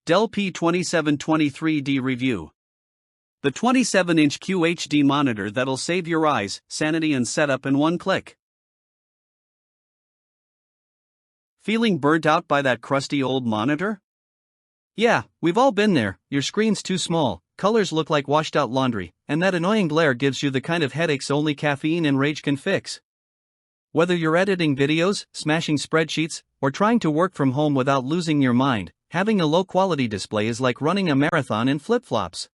Dell P2723D review. The 27-inch QHD monitor that'll save your eyes, sanity and setup in one click. Feeling burnt out by that crusty old monitor? Yeah, we've all been there. Your screen's too small, colors look like washed out laundry, and that annoying glare gives you the kind of headaches only caffeine and rage can fix. Whether you're editing videos, smashing spreadsheets, or trying to work from home without losing your mind, having a low-quality display is like running a marathon in flip-flops.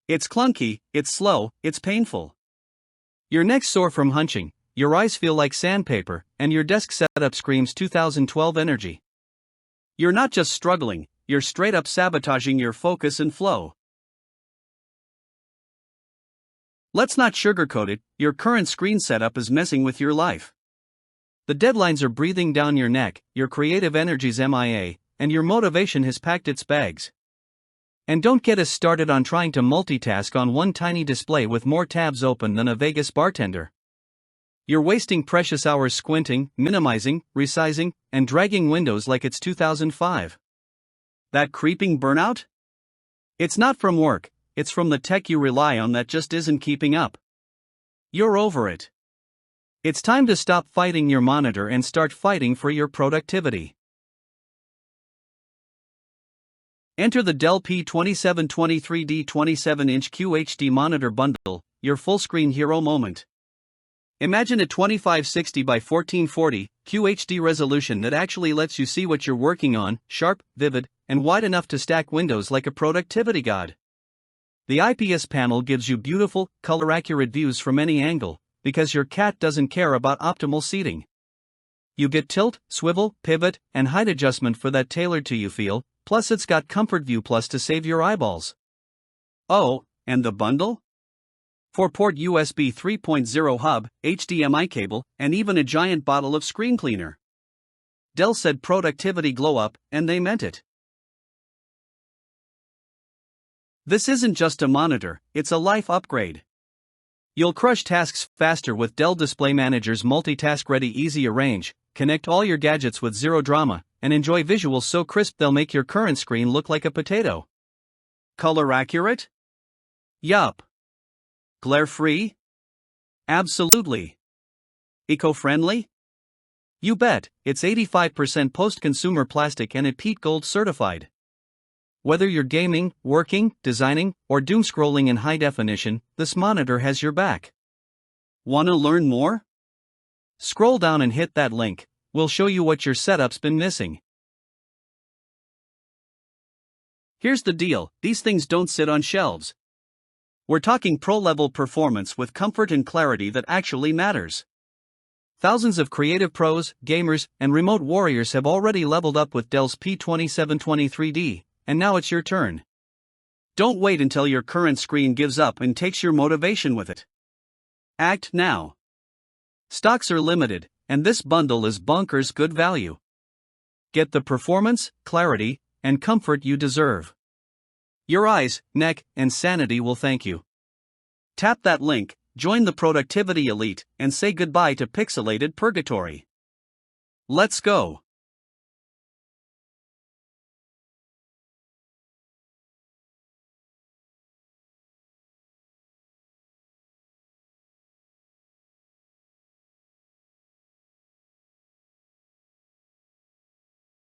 It's clunky, it's slow, it's painful. Your neck's sore from hunching, your eyes feel like sandpaper, and your desk setup screams 2012 energy. You're not just struggling, you're straight up sabotaging your focus and flow. Let's not sugarcoat it, your current screen setup is messing with your life. The deadlines are breathing down your neck, your creative energy's MIA, and your motivation has packed its bags. And don't get us started on trying to multitask on one tiny display with more tabs open than a Vegas bartender. You're wasting precious hours squinting, minimizing, resizing, and dragging windows like it's 2005. That creeping burnout? It's not from work, it's from the tech you rely on that just isn't keeping up. You're over it. It's time to stop fighting your monitor and start fighting for your productivity. Enter the Dell P2723D 27-inch QHD monitor bundle, your full-screen hero moment. Imagine a 2560 by 1440 QHD resolution that actually lets you see what you're working on, sharp, vivid, and wide enough to stack windows like a productivity god. The IPS panel gives you beautiful, color-accurate views from any angle, because your cat doesn't care about optimal seating. You get tilt, swivel, pivot, and height adjustment for that tailored-to-you feel, plus it's got Comfort View Plus to save your eyeballs. Oh, and the bundle? 4-port USB 3.0 hub, HDMI cable, and even a giant bottle of screen cleaner. Dell said productivity glow up, and they meant it. This isn't just a monitor, it's a life upgrade. You'll crush tasks faster with Dell Display Manager's Multitask Ready Easy Arrange, connect all your gadgets with zero drama, and enjoy visuals so crisp they'll make your current screen look like a potato. Color accurate? Yup. Glare-free? Absolutely. Eco-friendly? You bet, it's 85% post-consumer plastic and PEAT Gold certified. Whether you're gaming, working, designing, or doom-scrolling in high definition, this monitor has your back. Want to learn more? Scroll down and hit that link. We'll show you what your setup's been missing. Here's the deal, these things don't sit on shelves. We're talking pro-level performance with comfort and clarity that actually matters. Thousands of creative pros, gamers, and remote warriors have already leveled up with Dell's P2723D, and now it's your turn. Don't wait until your current screen gives up and takes your motivation with it. Act now. Stocks are limited, and this bundle is bonkers good value. Get the performance, clarity, and comfort you deserve. Your eyes, neck, and sanity will thank you. Tap that link, join the productivity elite, and say goodbye to pixelated purgatory. Let's go.